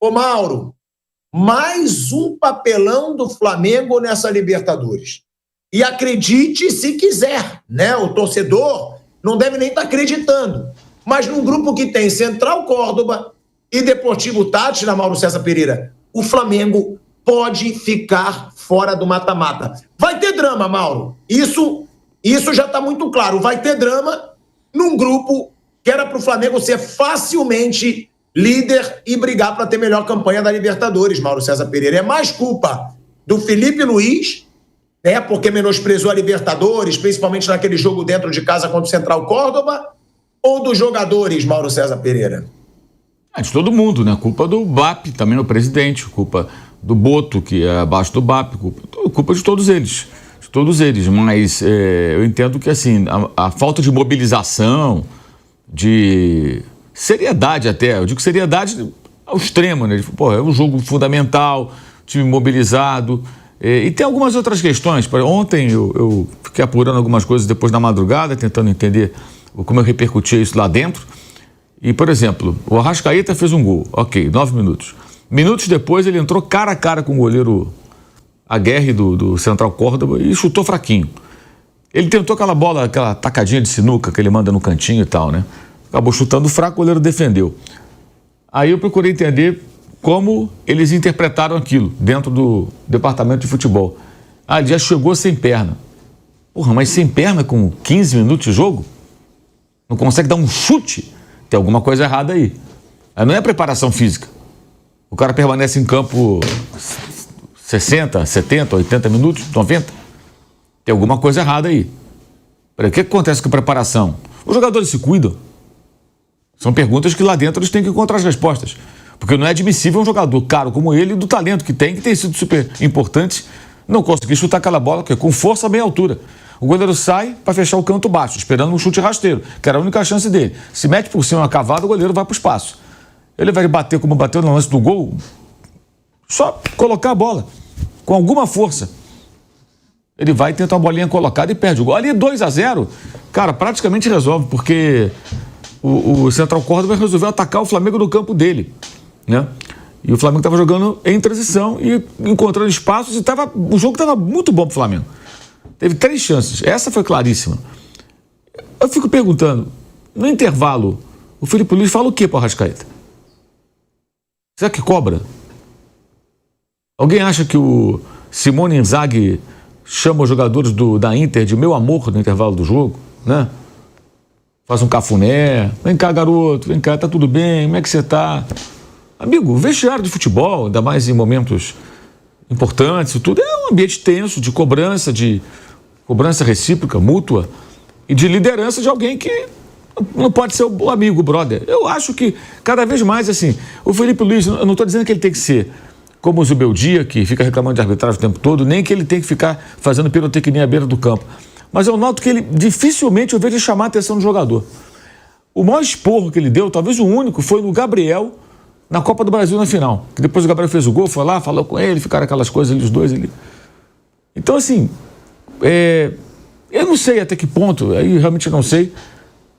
Ô Mauro, mais um papelão do Flamengo nessa Libertadores. E acredite se quiser, né? O torcedor não deve nem estar acreditando. Mas num grupo que tem Central Córdoba e Deportivo Táchira, Mauro César Pereira, o Flamengo pode ficar fora do mata-mata. Vai ter drama, Mauro. Isso já está muito claro. Vai ter drama num grupo que era para o Flamengo ser facilmente líder e brigar para ter melhor campanha da Libertadores, Mauro César Pereira. É mais culpa do Felipe Luiz, né, porque menosprezou a Libertadores, principalmente naquele jogo dentro de casa contra o Central Córdoba, ou dos jogadores, Mauro César Pereira? De todo mundo, né? Culpa do BAP, também o presidente, culpa do Boto, que é abaixo do BAP, culpa de todos eles. De todos eles, mas eu entendo que assim, a falta de mobilização, de seriedade até, eu digo seriedade ao extremo, né? Pô, é um jogo fundamental, time mobilizado, e tem algumas outras questões. Ontem eu fiquei apurando algumas coisas depois da madrugada, tentando entender como eu repercutia isso lá dentro. E, por exemplo, o Arrascaeta fez um gol, ok, 9 minutos. Minutos depois ele entrou cara a cara com o goleiro Aguerre do Central Córdoba e chutou fraquinho. Ele tentou aquela bola, aquela tacadinha de sinuca que ele manda no cantinho e tal, né? Acabou chutando fraco, o goleiro defendeu. Aí eu procurei entender como eles interpretaram aquilo dentro do departamento de futebol. Ele já chegou sem perna. Porra, mas sem perna com 15 minutos de jogo? Não consegue dar um chute? Tem alguma coisa errada aí. Não é preparação física. O cara permanece em campo 60, 70, 80 minutos, 90. Tem alguma coisa errada aí. O que acontece com a preparação? Os jogadores se cuidam? São perguntas que lá dentro eles têm que encontrar as respostas. Porque não é admissível um jogador caro como ele, do talento que tem sido super importante, não conseguir chutar aquela bola com força a meia altura. O goleiro sai para fechar o canto baixo, esperando um chute rasteiro, que era a única chance dele. Se mete por cima uma cavada, o goleiro vai para o espaço. Ele vai bater como bateu no lance do gol, só colocar a bola, com alguma força. Ele vai tentar uma bolinha colocada e perde o gol. Ali 2-0, cara, praticamente resolve, porque o Central Córdoba resolveu atacar o Flamengo no campo dele, né? E o Flamengo estava jogando em transição e encontrando espaços e o jogo estava muito bom para o Flamengo. Teve 3 chances. Essa foi claríssima. Eu fico perguntando, no intervalo, o Felipe Luiz fala o quê para o Arrascaeta? Será que cobra? Alguém acha que o Simone Inzaghi chama os jogadores da Inter de meu amor no intervalo do jogo, né? Faz um cafuné. Vem cá, garoto, vem cá, tá tudo bem? Como é que você tá? Amigo, vestiário de futebol, ainda mais em momentos importantes e tudo, é um ambiente tenso, de cobrança recíproca, mútua, e de liderança de alguém que não pode ser o amigo, o brother. Eu acho que cada vez mais, assim, o Felipe Luiz, eu não estou dizendo que ele tem que ser como o Zubeldia, que fica reclamando de arbitragem o tempo todo, nem que ele tem que ficar fazendo pirotecnia à beira do campo. Mas eu noto que ele, dificilmente eu vejo ele chamar a atenção do jogador. O maior esporro que ele deu, talvez o único, foi no Gabriel, na Copa do Brasil na final. Que depois o Gabriel fez o gol, foi lá, falou com ele, ficaram aquelas coisas ali, os dois ali. Então, assim, eu não sei até que ponto, aí realmente não sei,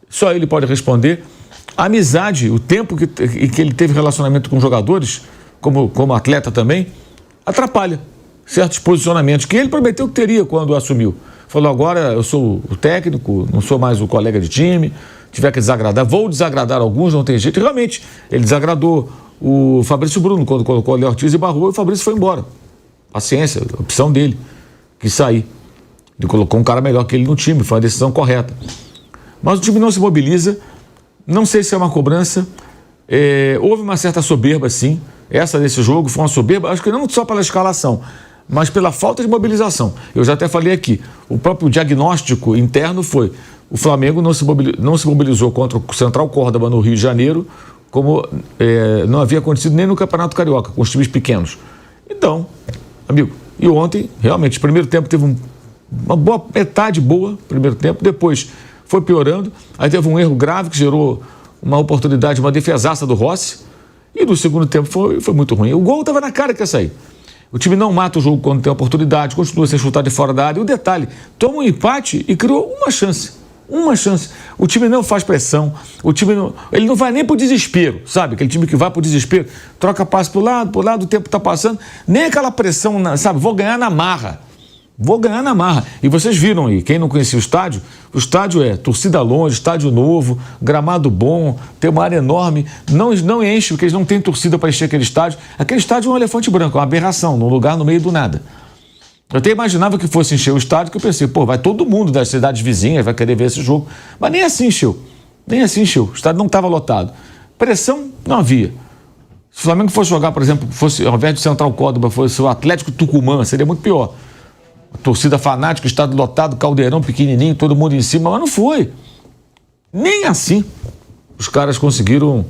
só ele pode responder. A amizade, o tempo em que ele teve relacionamento com jogadores, como atleta também, atrapalha certos posicionamentos que ele prometeu que teria quando assumiu. Falou, agora eu sou o técnico, não sou mais o colega de time, tiver que desagradar, vou desagradar alguns, não tem jeito. E realmente, ele desagradou o Fabrício Bruno quando colocou o Léo Ortiz e barrou, e o Fabrício foi embora. Paciência, opção dele, quis sair. Ele colocou um cara melhor que ele no time, foi uma decisão correta. Mas o time não se mobiliza, não sei se é uma cobrança, houve uma certa soberba, sim. Essa desse jogo foi uma soberba, acho que não só pela escalação, mas pela falta de mobilização. Eu já até falei aqui, o próprio diagnóstico interno foi: o Flamengo não se mobilizou contra o Central Córdoba no Rio de Janeiro, como não havia acontecido nem no Campeonato Carioca, com os times pequenos. Então, amigo, e ontem, realmente, o primeiro tempo teve uma boa metade boa, primeiro tempo, depois foi piorando, aí teve um erro grave que gerou uma oportunidade, uma defesaça do Rossi, e no segundo tempo foi muito ruim. O gol estava na cara que ia sair. O time não mata o jogo quando tem oportunidade, continua sem chutar de fora da área. E o detalhe, toma um empate e criou uma chance. Uma chance. O time não faz pressão, ele não vai nem pro desespero, sabe? Aquele time que vai pro desespero, troca passe pro lado, o tempo tá passando, nem aquela pressão, sabe? Vou ganhar na marra. E vocês viram aí, quem não conhecia o estádio é torcida longe, estádio novo, gramado bom, tem uma área enorme, não enche, porque eles não têm torcida para encher aquele estádio. Aquele estádio é um elefante branco, é uma aberração, num lugar no meio do nada. Eu até imaginava que fosse encher o estádio, que eu pensei, vai todo mundo das cidades vizinhas, vai querer ver esse jogo. Mas nem assim encheu. O estádio não estava lotado. Pressão não havia. Se o Flamengo fosse jogar, por exemplo, ao invés de Central Córdoba, fosse o Atlético Tucumã, seria muito pior. A torcida fanática, estádio lotado, caldeirão pequenininho, todo mundo em cima, mas não foi. Nem assim os caras conseguiram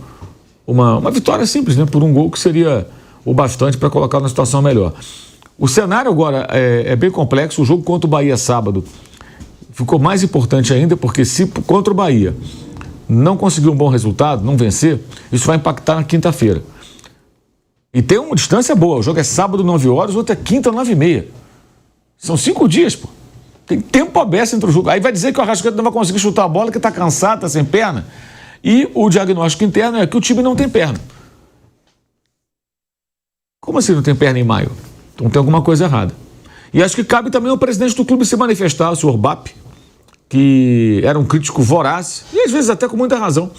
uma vitória simples, né? Por um gol que seria o bastante para colocar na situação melhor. O cenário agora é bem complexo. O jogo contra o Bahia sábado ficou mais importante ainda, porque se contra o Bahia não conseguir um bom resultado, não vencer, isso vai impactar na quinta-feira. E tem uma distância boa. O jogo é sábado, 9 horas, o outro é quinta, 9h30. São 5 dias, pô. Tem tempo aberto entre o jogo. Aí vai dizer que o Arrascaeta não vai conseguir chutar a bola, que está cansado, está sem perna. E o diagnóstico interno é que o time não tem perna. Como assim não tem perna em maio? Então tem alguma coisa errada. E acho que cabe também ao presidente do clube se manifestar, o senhor Bap, que era um crítico voraz, e às vezes até com muita razão,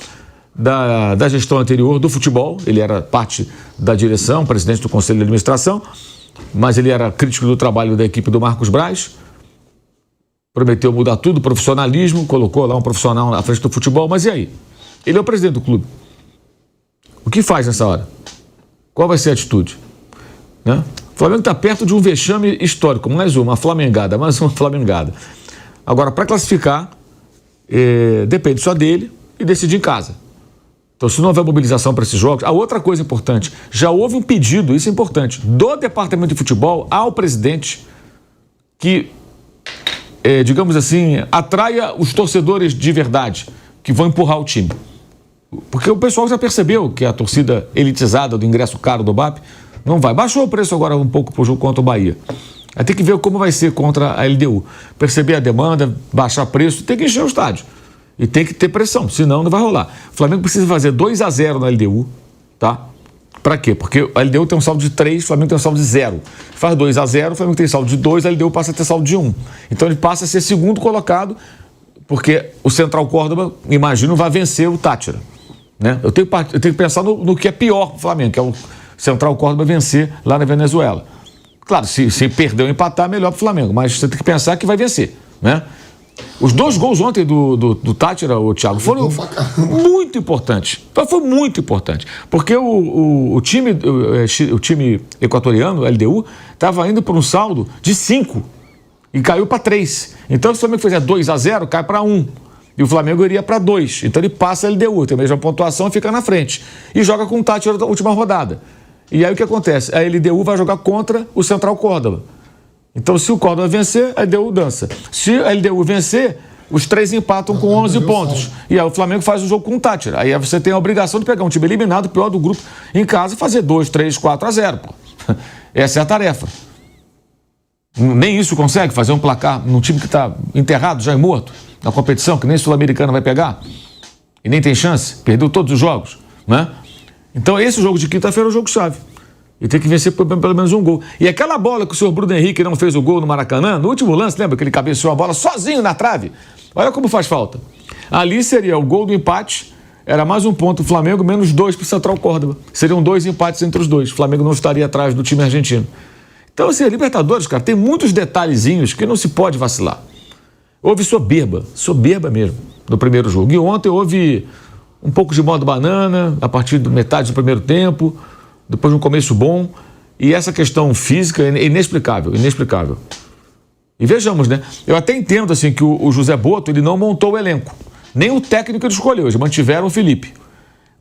da gestão anterior do futebol. Ele era parte da direção, presidente do conselho de administração, mas ele era crítico do trabalho da equipe do Marcos Braz. Prometeu mudar tudo, profissionalismo, colocou lá um profissional à frente do futebol, mas e aí? Ele é o presidente do clube. O que faz nessa hora? Qual vai ser a atitude? Né? O Flamengo está perto de um vexame histórico, mais uma flamengada. Agora, para classificar, depende só dele e decidir em casa. Então, se não houver mobilização para esses jogos... A outra coisa importante, já houve um pedido, isso é importante, do Departamento de Futebol ao presidente que, digamos assim, atraia os torcedores de verdade, que vão empurrar o time. Porque o pessoal já percebeu que a torcida elitizada do ingresso caro do BAP não vai. Baixou o preço agora um pouco para o jogo contra o Bahia. Aí tem que ver como vai ser contra a LDU. Perceber a demanda, baixar preço, tem que encher o estádio. E tem que ter pressão, senão não vai rolar. O Flamengo precisa fazer 2-0 na LDU, tá? Pra quê? Porque a LDU tem um saldo de 3, o Flamengo tem um saldo de 0. Faz 2-0, o Flamengo tem saldo de 2, a LDU passa a ter saldo de 1. Então ele passa a ser segundo colocado, porque o Central Córdoba, imagino, vai vencer o Táchira. Né? Eu tenho que pensar no que é pior para o Flamengo, que é o Central Córdoba vencer lá na Venezuela. Claro, se perder ou empatar, melhor para o Flamengo, mas você tem que pensar que vai vencer, né? Os 2 gols ontem do Táchira, o Thiago, foram muito importantes. Foi muito importante. Porque o time equatoriano, o LDU, estava indo por um saldo de 5 e caiu para 3. Então, se o Flamengo fizer 2-0, cai para 1. E o Flamengo iria para 2. Então, ele passa a LDU, tem a mesma pontuação e fica na frente. E joga com o Táchira na última rodada. E aí o que acontece? A LDU vai jogar contra o Central Córdoba. Então, se o Córdoba vencer, a LDU dança. Se a LDU vencer, os 3 empatam com 11 pontos. E aí o Flamengo faz o jogo com o Táchira. Aí você tem a obrigação de pegar um time eliminado, pior do grupo, em casa e fazer 2, 3, 4-0. Pô. Essa é a tarefa. Nem isso consegue fazer um placar num time que está enterrado, já é morto, na competição, que nem Sul-Americana vai pegar. E nem tem chance, perdeu todos os jogos. Né? Então, esse jogo de quinta-feira é o jogo-chave. E tem que vencer pelo menos um gol. E aquela bola que o senhor Bruno Henrique não fez o gol no Maracanã, no último lance, lembra que ele cabeceou a bola sozinho na trave? Olha como faz falta. Ali seria o gol do empate, era mais um ponto do Flamengo, menos 2 para o Central Córdoba. Seriam 2 empates entre os dois. O Flamengo não estaria atrás do time argentino. Então, assim, a Libertadores, cara, tem muitos detalhezinhos que não se pode vacilar. Houve soberba mesmo, no primeiro jogo. E ontem houve um pouco de modo banana, a partir da metade do primeiro tempo, depois de um começo bom, e essa questão física é inexplicável. E vejamos, né? Eu até entendo, assim, que o José Botto, ele não montou o elenco. Nem o técnico ele escolheu, eles mantiveram o Felipe.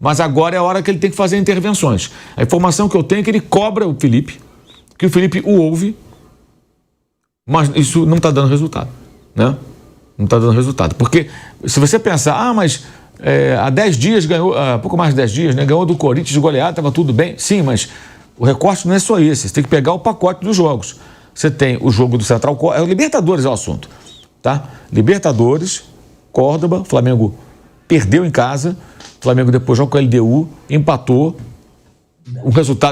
Mas agora é a hora que ele tem que fazer intervenções. A informação que eu tenho é que ele cobra o Felipe, que o Felipe o ouve, mas isso não está dando resultado, né? Não está dando resultado. Porque se você pensar, mas... há 10 dias ganhou, pouco mais de 10 dias, né? Ganhou do Corinthians de goleada, estava tudo bem. Sim, mas o recorte não é só esse. Você tem que pegar o pacote dos jogos. Você tem o jogo do Central Córdoba. Libertadores é o assunto, tá? Libertadores, Córdoba, o Flamengo perdeu em casa, o Flamengo depois jogou com a LDU, empatou.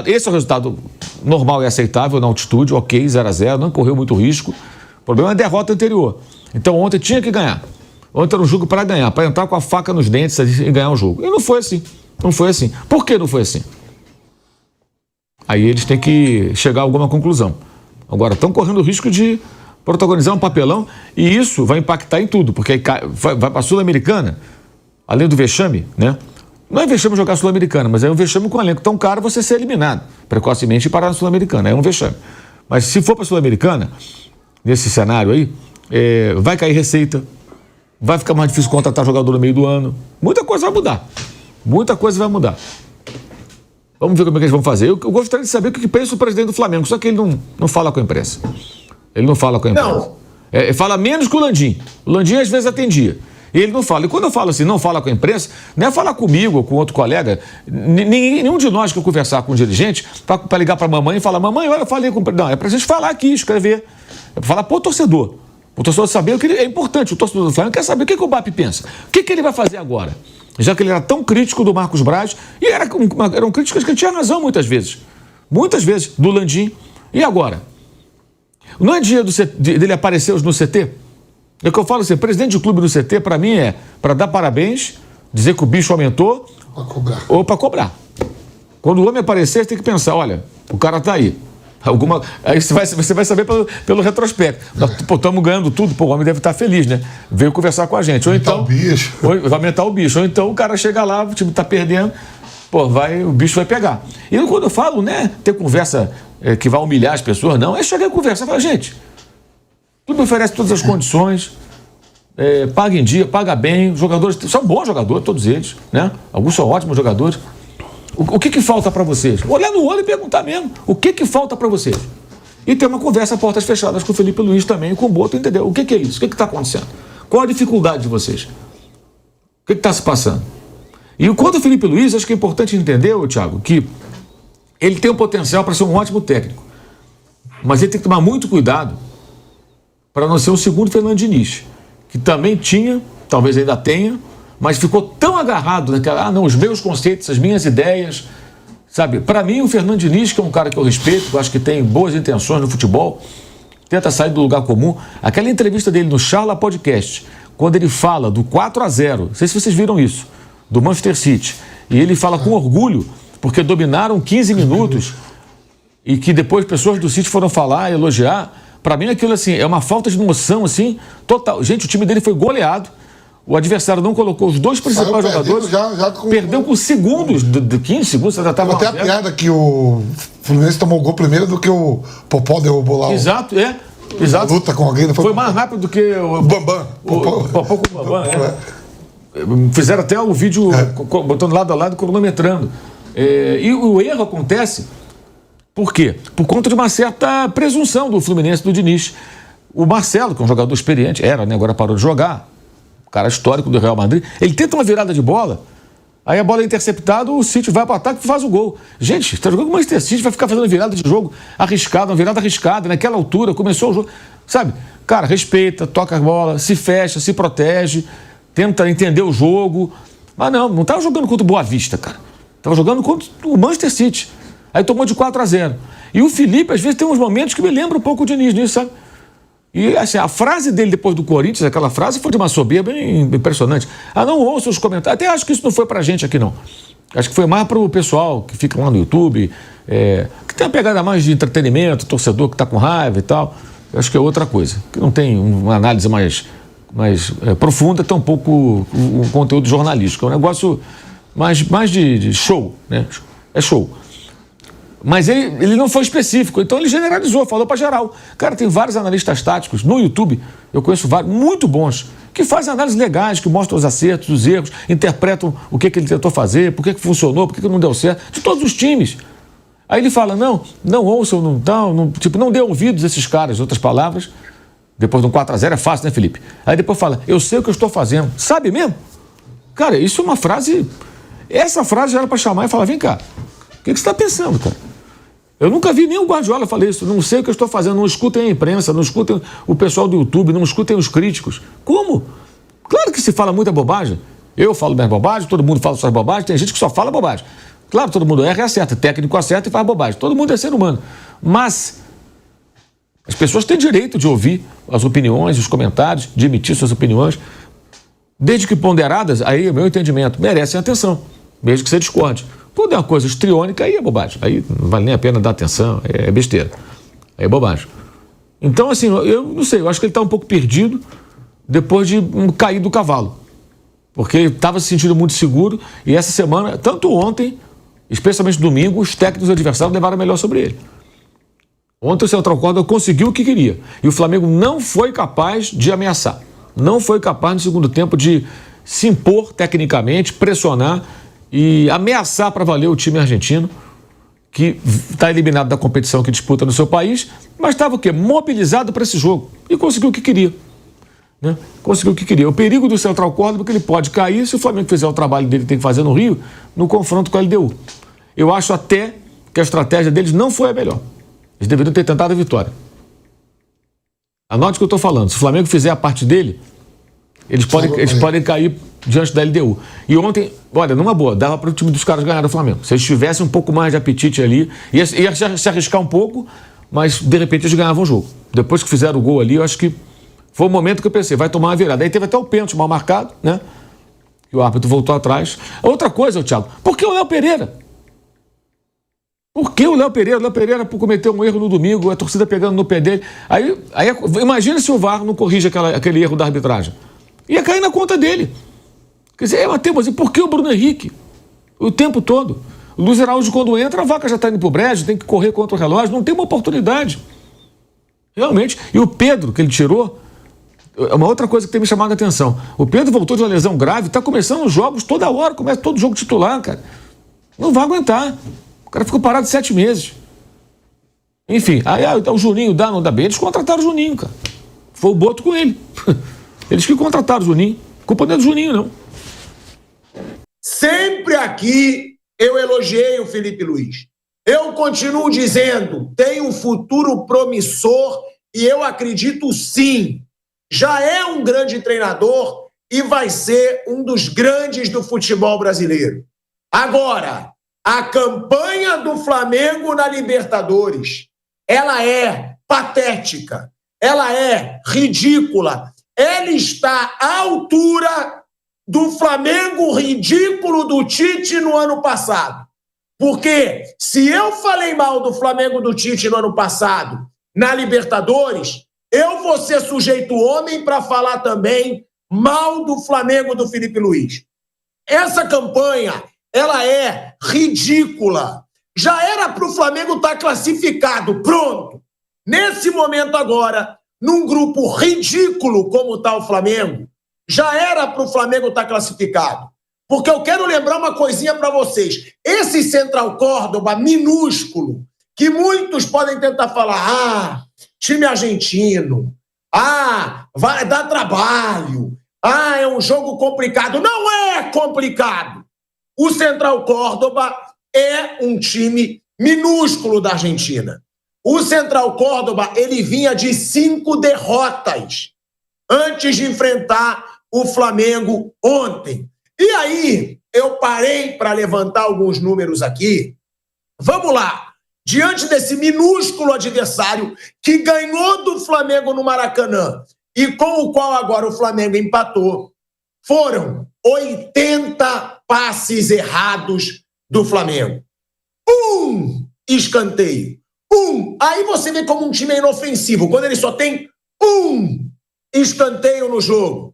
Esse é o resultado normal e aceitável na altitude, ok, 0-0, não correu muito risco. O problema é a derrota anterior. Então ontem tinha que ganhar. Ontem era um jogo para ganhar, para entrar com a faca nos dentes e ganhar o jogo. E não foi assim. Não foi assim. Por que não foi assim? Aí eles têm que chegar a alguma conclusão. Agora, estão correndo o risco de protagonizar um papelão e isso vai impactar em tudo, porque aí vai para a Sul-Americana, além do vexame, né? Não é vexame jogar Sul-Americana, mas é um vexame com um elenco tão caro você ser eliminado precocemente e parar na Sul-Americana. É um vexame. Mas se for para a Sul-Americana, nesse cenário aí, vai cair receita, vai ficar mais difícil contratar jogador no meio do ano. Muita coisa vai mudar. Muita coisa vai mudar. Vamos ver como é que eles vão fazer. Eu gostaria de saber o que pensa o presidente do Flamengo, só que ele não fala com a imprensa. Ele não fala com a imprensa. Fala menos que o Landim. O Landim às vezes atendia. E ele não fala. E quando eu falo assim, não fala com a imprensa, não é falar comigo ou com outro colega. Nenhum de nós que eu conversar com um dirigente para ligar para a mamãe e falar, mamãe, olha, eu falei com... Não, é para a gente falar aqui, escrever. É para falar para o torcedor. O torcedor saber o que é importante. O torcedor do Flamengo quer saber o que o BAP pensa. O que ele vai fazer agora? Já que ele era tão crítico do Marcos Braz, e eram críticas que ele tinha razão muitas vezes, do Landim. E agora? Não é dia dele aparecer hoje no CT? É o que eu falo assim, presidente de clube no CT, para mim, é para dar parabéns, dizer que o bicho aumentou, ou para cobrar. Quando o homem aparecer, você tem que pensar, olha, o cara tá aí. Aí você vai saber pelo retrospecto. Estamos ganhando tudo, o homem deve estar feliz, né? Veio conversar com a gente. Ou então, vai aumentar o bicho. Ou então o cara chega lá, o time está perdendo, o bicho vai pegar. E quando eu falo, né, ter conversa que vai humilhar as pessoas, não, é chegar e conversar. Fala, gente, tudo oferece todas as condições, paga em dia, paga bem, os jogadores são bons jogadores, todos eles, né? Alguns são ótimos jogadores. O que falta para vocês? Olhar no olho e perguntar mesmo. O que falta para vocês? E ter uma conversa a portas fechadas com o Felipe Luiz também, com o Boto, entendeu? O que é isso? O que está acontecendo? Qual a dificuldade de vocês? O que está se passando? E quanto ao Felipe Luiz, acho que é importante entender, Thiago, que ele tem o potencial para ser um ótimo técnico. Mas ele tem que tomar muito cuidado para não ser o segundo Fernando Diniz, que também tinha, talvez ainda tenha, mas ficou tão agarrado naquela, os meus conceitos, as minhas ideias, sabe? Para mim, o Fernando Diniz, que é um cara que eu respeito, que eu acho que tem boas intenções no futebol, tenta sair do lugar comum. Aquela entrevista dele no Charla Podcast, quando ele fala do 4-0, não sei se vocês viram isso, do Manchester City, e ele fala com orgulho, porque dominaram 15 minutos, e que depois pessoas do City foram falar, elogiar. Para mim, aquilo assim, é uma falta de noção, assim, total. Gente, o time dele foi goleado. O adversário não colocou os dois principais jogadores. Perdeu com segundos, de 15 segundos. Você já estava até a piada que o Fluminense tomou o gol primeiro do que o Popó derrubou lá. Exato, exato. Luta com alguém. Foi mais rápido do que o Bambam. O Popó com o Bambam. Fizeram até o vídeo botando lado a lado, cronometrando. E o erro acontece, por quê? Por conta de uma certa presunção do Fluminense, do Diniz. O Marcelo, que é um jogador experiente, agora parou de jogar, cara histórico do Real Madrid, ele tenta uma virada de bola, aí a bola é interceptada, o City vai para o ataque e faz o gol. Gente, está jogando com o Manchester City, vai ficar fazendo virada de jogo arriscada, uma virada arriscada, naquela altura, começou o jogo, sabe? Cara, respeita, toca a bola, se fecha, se protege, tenta entender o jogo, mas não estava jogando contra o Boa Vista, cara, estava jogando contra o Manchester City, aí tomou de 4-0. E o Felipe, às vezes, tem uns momentos que me lembram um pouco o Diniz nisso, sabe? E assim, a frase dele depois do Corinthians, aquela frase foi de uma soberba bem impressionante. Não ouço os comentários. Até acho que isso não foi pra gente aqui, não. Acho que foi mais pro pessoal que fica lá no YouTube, que tem uma pegada mais de entretenimento, torcedor que tá com raiva e tal. Eu acho que é outra coisa, que não tem uma análise mais profunda, tão pouco um conteúdo jornalístico. É um negócio mais de show, né? É show. Mas ele não foi específico, então ele generalizou, falou para geral. Cara, tem vários analistas táticos no YouTube, eu conheço vários, muito bons, que fazem análises legais, que mostram os acertos, os erros, interpretam o que ele tentou fazer, por que funcionou, por que não deu certo, de todos os times. Aí ele fala, não ouçam, não dê ouvidos a esses caras, em outras palavras. Depois de um 4-0 é fácil, né, Felipe? Aí depois fala, eu sei o que eu estou fazendo. Sabe mesmo? Cara, isso é uma frase... Essa frase já era para chamar e falar, vem cá, o que você está pensando, cara? Eu nunca vi nem o Guardiola falar isso, não sei o que eu estou fazendo, não escutem a imprensa, não escutem o pessoal do YouTube, não escutem os críticos. Como? Claro que se fala muita bobagem. Eu falo minhas bobagens, todo mundo fala suas bobagens, tem gente que só fala bobagem. Claro, todo mundo erra e acerta, técnico acerta e faz bobagem. Todo mundo é ser humano. Mas as pessoas têm direito de ouvir as opiniões, os comentários, de emitir suas opiniões, desde que ponderadas, aí o meu entendimento, merecem atenção, mesmo que você discorde. Quando é uma coisa histriônica, aí é bobagem. Aí não vale nem a pena dar atenção, é besteira. Aí é bobagem. Então, assim, eu não sei, eu acho que ele está um pouco perdido depois de cair do cavalo. Porque ele estava se sentindo muito seguro e essa semana, tanto ontem, especialmente domingo, os técnicos adversários levaram melhor sobre ele. Ontem o Central Córdoba conseguiu o que queria. E o Flamengo não foi capaz de ameaçar. Não foi capaz no segundo tempo de se impor tecnicamente, pressionar e ameaçar para valer o time argentino, que está eliminado da competição que disputa no seu país, mas estava o quê? Mobilizado para esse jogo. E conseguiu o que queria. Né? Conseguiu o que queria. O perigo do Central Córdoba é que ele pode cair se o Flamengo fizer o trabalho dele que tem que fazer no Rio, no confronto com a LDU. Eu acho até que a estratégia deles não foi a melhor. Eles deveriam ter tentado a vitória. Anote o que eu estou falando. Se o Flamengo fizer a parte dele, eles podem cair diante da LDU. E ontem, olha, numa boa, dava para o time dos caras ganhar do Flamengo. Se eles tivessem um pouco mais de apetite ali, ia se arriscar um pouco, mas de repente eles ganhavam o jogo. Depois que fizeram o gol ali, eu acho que foi o momento que eu pensei, vai tomar uma virada. Aí teve até o pênalti mal marcado, né? E o árbitro voltou atrás. Outra coisa, Thiago, por que o Léo Pereira? Por que o Léo Pereira? O Léo Pereira cometeu um erro no domingo, a torcida pegando no pé dele. Aí imagina se o VAR não corrige aquele erro da arbitragem. Ia cair na conta dele. Quer dizer, Matheus, e por que o Bruno Henrique? O tempo todo. O Luiz Araújo, quando entra, a vaca já está indo pro brejo, tem que correr contra o relógio, não tem uma oportunidade. Realmente. E o Pedro, que ele tirou, é uma outra coisa que tem me chamado a atenção. O Pedro voltou de uma lesão grave, está começando os jogos toda hora, começa todo jogo titular, cara. Não vai aguentar. O cara ficou parado 7 meses. Enfim, aí o Juninho dá, não dá bem. Eles contrataram o Juninho, cara. Foi o Boto com ele. Eles que contrataram o Juninho. A culpa não é do Juninho, não. Sempre aqui eu elogiei o Felipe Luiz. Eu continuo dizendo, tem um futuro promissor e eu acredito sim. Já é um grande treinador e vai ser um dos grandes do futebol brasileiro. Agora, a campanha do Flamengo na Libertadores, ela é patética, ela é ridícula, ela está à altura do Flamengo ridículo do Tite no ano passado. Porque se eu falei mal do Flamengo do Tite no ano passado, na Libertadores, eu vou ser sujeito homem para falar também mal do Flamengo do Felipe Luiz. Essa campanha, ela é ridícula. Já era para o Flamengo estar classificado, pronto. Nesse momento agora, num grupo ridículo como está o Flamengo, já era para o Flamengo estar classificado. Porque eu quero lembrar uma coisinha para vocês. Esse Central Córdoba minúsculo, que muitos podem tentar falar, time argentino, vai dar trabalho, é um jogo complicado. Não é complicado. O Central Córdoba é um time minúsculo da Argentina. O Central Córdoba, ele vinha de 5 derrotas antes de enfrentar o Flamengo ontem. E aí, eu parei para levantar alguns números aqui. Vamos lá. Diante desse minúsculo adversário que ganhou do Flamengo no Maracanã e com o qual agora o Flamengo empatou, foram 80 passes errados do Flamengo. 1 escanteio. 1. Aí você vê como um time é inofensivo, quando ele só tem 1 escanteio no jogo.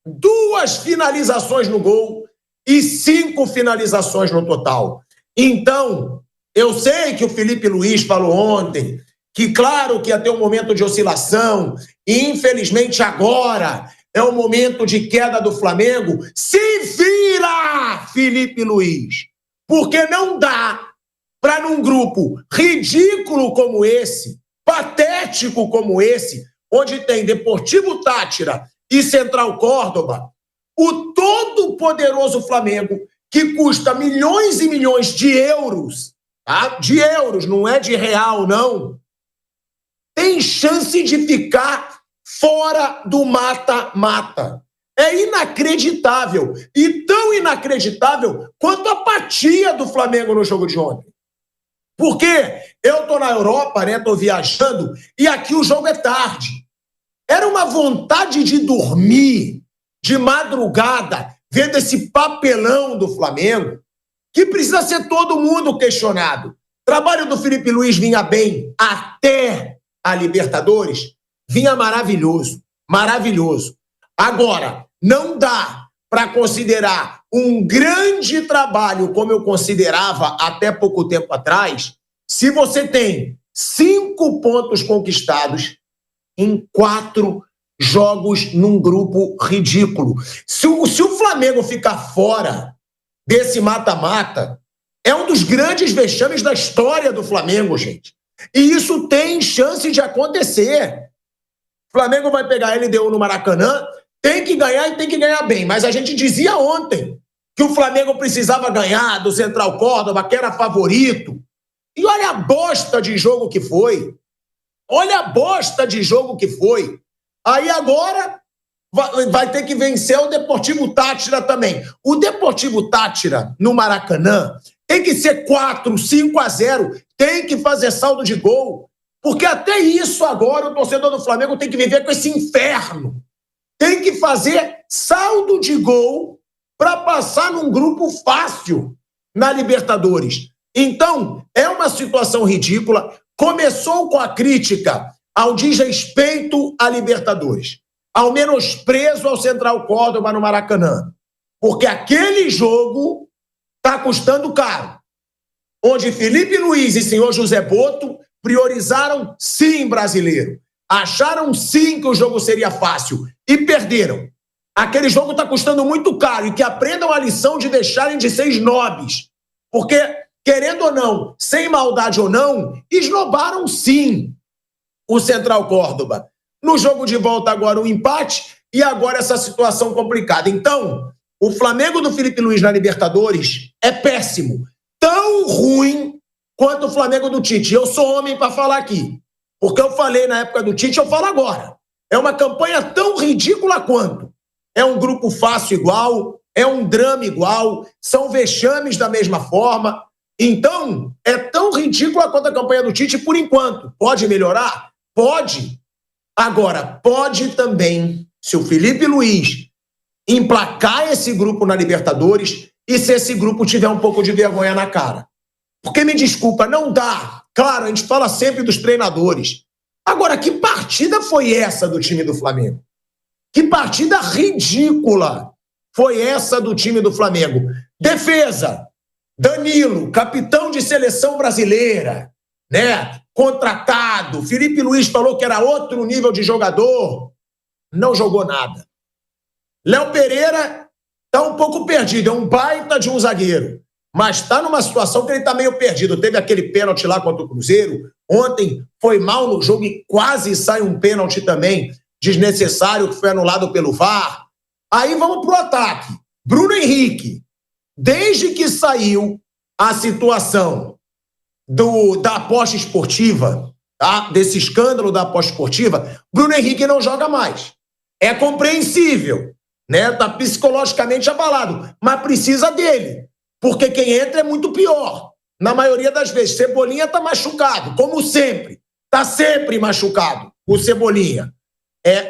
2 finalizações no gol e 5 finalizações no total. Então, eu sei que o Felipe Luiz falou ontem que, claro, que ia ter um momento de oscilação e, infelizmente, agora é o momento de queda do Flamengo. Se vira, Felipe Luiz! Porque não dá para, num grupo ridículo como esse, patético como esse, onde tem Deportivo Táchira e Central Córdoba, o todo-poderoso Flamengo, que custa milhões e milhões de euros, tá? De euros, não é de real, não, tem chance de ficar fora do mata-mata. É inacreditável. E tão inacreditável quanto a apatia do Flamengo no jogo de ontem. Porque eu tô na Europa, né? Tô viajando, e aqui o jogo é tarde. Era uma vontade de dormir de madrugada, vendo esse papelão do Flamengo, que precisa ser todo mundo questionado. O trabalho do Felipe Luiz vinha bem até a Libertadores, vinha maravilhoso, maravilhoso. Agora, não dá para considerar um grande trabalho, como eu considerava até pouco tempo atrás, se você tem 5 pontos conquistados em 4 jogos num grupo ridículo. Se o Flamengo ficar fora desse mata-mata, é um dos grandes vexames da história do Flamengo, gente. E isso tem chance de acontecer. O Flamengo vai pegar a LDU no Maracanã, tem que ganhar e tem que ganhar bem. Mas a gente dizia ontem que o Flamengo precisava ganhar do Central Córdoba, que era favorito. E olha a bosta de jogo que foi. Olha a bosta de jogo que foi. Aí agora vai ter que vencer o Deportivo Táchira também. O Deportivo Táchira, no Maracanã, tem que ser 4, 5-0. Tem que fazer saldo de gol. Porque até isso agora o torcedor do Flamengo tem que viver com esse inferno. Tem que fazer saldo de gol para passar num grupo fácil na Libertadores. Então, é uma situação ridícula. Começou com a crítica ao desrespeito à Libertadores, ao menosprezo ao Central Córdoba no Maracanã. Porque aquele jogo está custando caro. Onde Felipe Luiz e senhor José Boto priorizaram sim brasileiro. Acharam sim que o jogo seria fácil e perderam. Aquele jogo está custando muito caro e que aprendam a lição de deixarem de ser snobs. Porque, querendo ou não, sem maldade ou não, esnobaram sim o Central Córdoba. No jogo de volta agora um empate e agora essa situação complicada. Então, o Flamengo do Felipe Luiz na Libertadores é péssimo. Tão ruim quanto o Flamengo do Tite. Eu sou homem para falar aqui. Porque eu falei na época do Tite, eu falo agora. É uma campanha tão ridícula quanto. É um grupo fácil igual, é um drama igual, são vexames da mesma forma. Então, é tão ridícula quanto a campanha do Tite por enquanto. Pode melhorar? Pode. Agora, pode também, se o Felipe Luiz emplacar esse grupo na Libertadores e se esse grupo tiver um pouco de vergonha na cara. Porque, me desculpa, não dá. Claro, a gente fala sempre dos treinadores. Agora, que partida foi essa do time do Flamengo? Que partida ridícula foi essa do time do Flamengo? Defesa, Danilo, capitão de seleção brasileira, né? Contratado. Felipe Luiz falou que era outro nível de jogador. Não jogou nada. Léo Pereira tá um pouco perdido. É um baita de um zagueiro. Mas está numa situação que ele está meio perdido. Teve aquele pênalti lá contra o Cruzeiro. Ontem foi mal no jogo e quase sai um pênalti também desnecessário que foi anulado pelo VAR. Aí vamos pro ataque. Bruno Henrique. Desde que saiu a situação da aposta esportiva, tá? Desse escândalo da aposta esportiva, Bruno Henrique não joga mais. É compreensível, né? Tá psicologicamente abalado, mas precisa dele. Porque quem entra é muito pior. Na maioria das vezes, Cebolinha tá machucado, como sempre. Tá sempre machucado, o Cebolinha.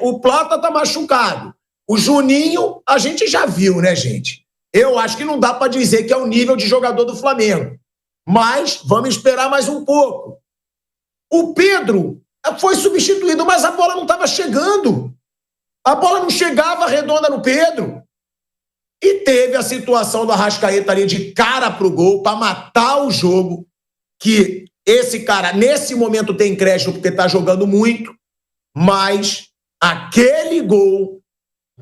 O Plata tá machucado. O Juninho, a gente já viu, né, gente? Eu acho que não dá para dizer que é o nível de jogador do Flamengo. Mas vamos esperar mais um pouco. O Pedro foi substituído, mas a bola não estava chegando. A bola não chegava redonda no Pedro. E teve a situação do Arrascaeta ali de cara pro gol para matar o jogo, que esse cara, nesse momento, tem crédito porque tá jogando muito, mas aquele gol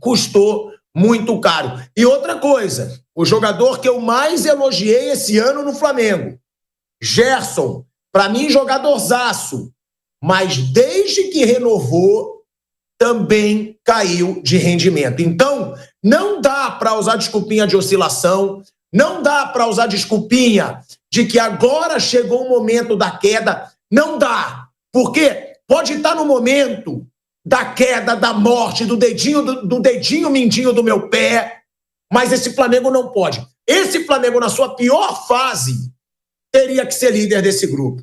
custou muito caro. E outra coisa, o jogador que eu mais elogiei esse ano no Flamengo, Gerson, para mim jogadorzaço, mas desde que renovou, também caiu de rendimento. Então, não dá para usar desculpinha de oscilação, não dá para usar desculpinha de que agora chegou o momento da queda, não dá, porque pode estar no momento da queda, da morte, do dedinho mindinho do meu pé, mas esse Flamengo não pode. Esse Flamengo, na sua pior fase, teria que ser líder desse grupo.